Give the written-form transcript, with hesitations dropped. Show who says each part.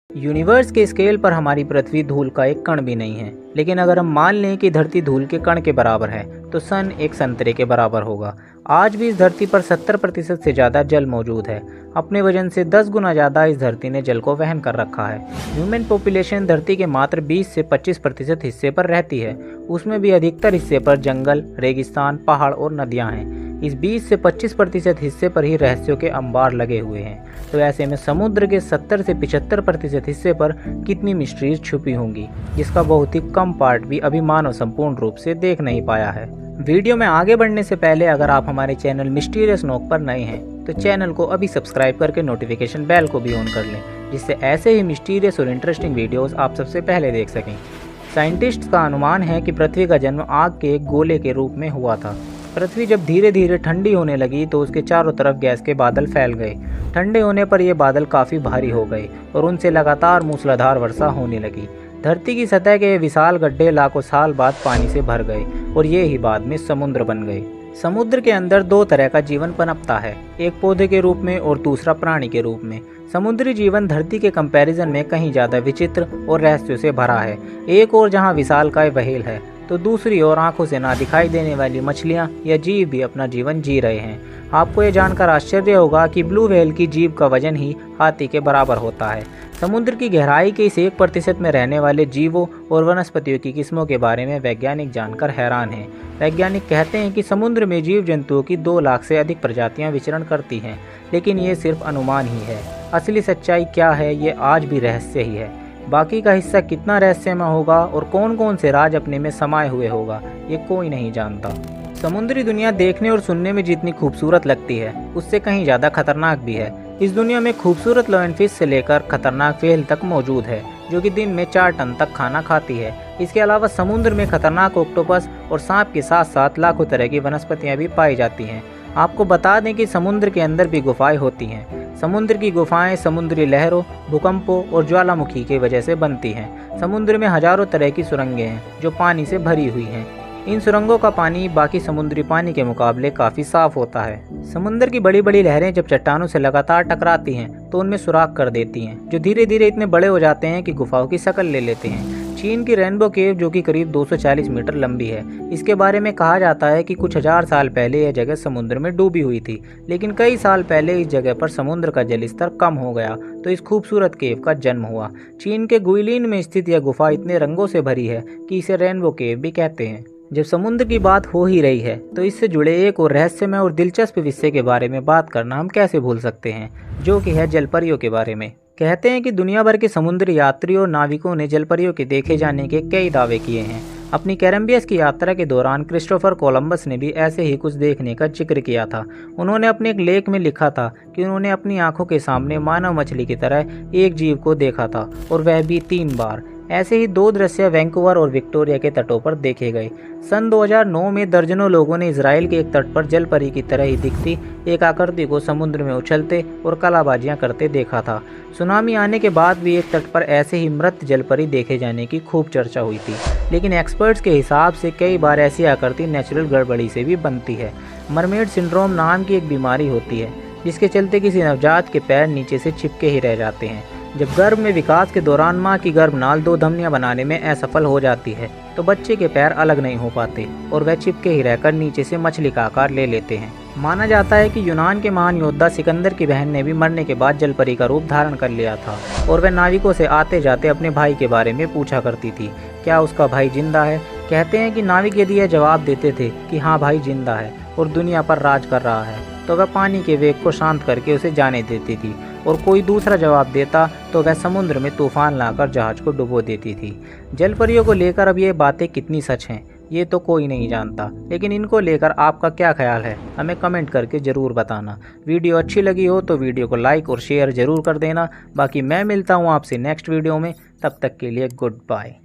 Speaker 1: Universe के scale पर हमारी पृथ्वी धूल का एक कण भी नहीं है, लेकिन अगर हम मान लें कि धरती धूल के कण के बराबर है तो सन एक संतरे के बराबर होगा। आज भी इस धरती पर 70% से ज़्यादा जल मौजूद है। अपने वजन से 10 गुना ज़्यादा इस धरती ने जल को वहन कर रखा है। ह्यूमन पॉपुलेशन धरती के मात्र 20 से 25% हिस्से पर रहती है, उसमें भी अधिकतर हिस्से पर जंगल, रेगिस्तान, पहाड़ और नदियाँ हैं। इस 20 से 25% हिस्से पर ही रहस्यों के अंबार लगे हुए हैं। तो ऐसे में समुद्र के 70 से 75% हिस्से पर कितनी मिस्ट्रीज छुपी होंगी, जिसका बहुत ही कम पार्ट भी अभी मानव संपूर्ण रूप से देख नहीं पाया है। वीडियो में आगे बढ़ने से पहले अगर आप हमारे चैनल मिस्टीरियस नोक पर नए हैं तो चैनल को अभी सब्सक्राइब करके नोटिफिकेशन बेल को भी ऑन कर लें, जिससे ऐसे ही मिस्टीरियस और इंटरेस्टिंग वीडियोस आप सबसे पहले देख सकें। साइंटिस्ट्स का अनुमान है कि पृथ्वी का जन्म आग के एक गोले के रूप में हुआ था। पृथ्वी जब धीरे धीरे ठंडी होने लगी तो उसके चारों तरफ गैस के बादल फैल गए। ठंडे होने पर ये बादल काफ़ी भारी हो गए और उनसे लगातार मूसलाधार वर्षा होने लगी। धरती की सतह के विशाल गड्ढे लाखों साल बाद पानी से भर गए और ये ही बाद में समुद्र बन गए। समुद्र के अंदर दो तरह का जीवन पनपता है, एक पौधे के रूप में और दूसरा प्राणी के रूप में। समुद्री जीवन धरती के कंपैरिजन में कहीं ज़्यादा विचित्र और रहस्यों से भरा है। एक और जहाँ विशालकाय व्हेल है तो दूसरी ओर आंखों से ना दिखाई देने वाली मछलियां या जीव भी अपना जीवन जी रहे हैं। आपको ये जानकर आश्चर्य होगा कि ब्लू व्हेल की जीभ का वजन ही हाथी के बराबर होता है। समुद्र की गहराई के इस 1% में रहने वाले जीवों और वनस्पतियों की किस्मों के बारे में वैज्ञानिक जानकर हैरान हैं। वैज्ञानिक कहते हैं कि समुद्र में जीव जंतुओं की 2 लाख से अधिक प्रजातियां विचरण करती हैं, लेकिन ये सिर्फ अनुमान ही है। असली सच्चाई क्या है ये आज भी रहस्य ही है। बाकी का हिस्सा कितना रहस्यमय होगा और कौन कौन से राज अपने में समाये हुए होगा ये कोई नहीं जानता। समुद्री दुनिया देखने और सुनने में जितनी खूबसूरत लगती है उससे कहीं ज़्यादा खतरनाक भी है। इस दुनिया में खूबसूरत लॉयन फिश से लेकर खतरनाक व्हेल तक मौजूद है, जो कि दिन में 4 टन तक खाना खाती है। इसके अलावा समुद्र में खतरनाक ऑक्टोपस और सांप के साथ साथ लाखों तरह की वनस्पतियाँ भी पाई जाती हैं। आपको बता दें कि समुद्र के अंदर भी गुफाएं होती हैं। समुद्र की गुफाएं समुद्री लहरों, भूकंपों और ज्वालामुखी की वजह से बनती हैं। समुद्र में हजारों तरह की सुरंगें हैं जो पानी से भरी हुई हैं। इन सुरंगों का पानी बाकी समुद्री पानी के मुकाबले काफ़ी साफ होता है। समुद्र की बड़ी बड़ी लहरें जब चट्टानों से लगातार टकराती हैं तो उनमें सुराख कर देती हैं, जो धीरे धीरे इतने बड़े हो जाते हैं कि गुफाओं की शक्ल ले लेते हैं। चीन की रेनबो केव, जो कि करीब 240 मीटर लंबी है, इसके बारे में कहा जाता है कि कुछ हजार साल पहले यह जगह समुद्र में डूबी हुई थी, लेकिन कई साल पहले इस जगह पर समुद्र का जल स्तर कम हो गया तो इस खूबसूरत केव का जन्म हुआ। चीन के गुइलिन में स्थित यह गुफा इतने रंगों से भरी है कि इसे रेनबो केव भी कहते हैं। जब समुद्र की बात हो ही रही है तो इससे जुड़े एक और रहस्यमय और दिलचस्प विषय के बारे में बात करना हम कैसे भूल सकते हैं, जो कि है जलपरियों के बारे में। कहते हैं कि दुनिया भर के समुद्री यात्रियों और नाविकों ने जलपरियों के देखे जाने के कई दावे किए हैं। अपनी कैरेबियस की यात्रा के दौरान क्रिस्टोफर कोलंबस ने भी ऐसे ही कुछ देखने का जिक्र किया था। उन्होंने अपने एक लेख में लिखा था कि उन्होंने अपनी आंखों के सामने मानव मछली की तरह एक जीव को देखा था, और वह भी 3 बार। ऐसे ही 2 दृश्य वैंकूवर और विक्टोरिया के तटों पर देखे गए। सन 2009 में दर्जनों लोगों ने इजराइल के एक तट पर जलपरी की तरह ही दिखती एक आकृति को समुद्र में उछलते और कलाबाजियां करते देखा था। सुनामी आने के बाद भी एक तट पर ऐसे ही मृत जलपरी देखे जाने की खूब चर्चा हुई थी, लेकिन एक्सपर्ट्स के हिसाब से कई बार ऐसी आकृति नेचुरल गड़बड़ी से भी बनती है। मरमेड सिंड्रोम नाम की एक बीमारी होती है, जिसके चलते किसी नवजात के पैर नीचे से चिपके ही रह जाते हैं। जब गर्भ में विकास के दौरान मां की गर्भनाल 2 धमनियां बनाने में असफल हो जाती है तो बच्चे के पैर अलग नहीं हो पाते और वह चिपके ही रहकर नीचे से मछली का आकार ले लेते हैं। माना जाता है कि यूनान के महान योद्धा सिकंदर की बहन ने भी मरने के बाद जलपरी का रूप धारण कर लिया था, और वह नाविकों से आते जाते अपने भाई के बारे में पूछा करती थी, क्या उसका भाई जिंदा है। कहते हैं कि नाविक यदि यह जवाब देते थे कि हाँ भाई जिंदा है और दुनिया पर राज कर रहा है, तो वह पानी के वेग को शांत करके उसे जाने देती थी, और कोई दूसरा जवाब देता तो वह समुद्र में तूफान लाकर जहाज को डुबो देती थी। जलपरियों को लेकर अब ये बातें कितनी सच हैं ये तो कोई नहीं जानता, लेकिन इनको लेकर आपका क्या ख्याल है हमें कमेंट करके ज़रूर बताना। वीडियो अच्छी लगी हो तो वीडियो को लाइक और शेयर ज़रूर कर देना। बाकी मैं मिलता हूँ आपसे नेक्स्ट वीडियो में, तब तक के लिए गुड बाय।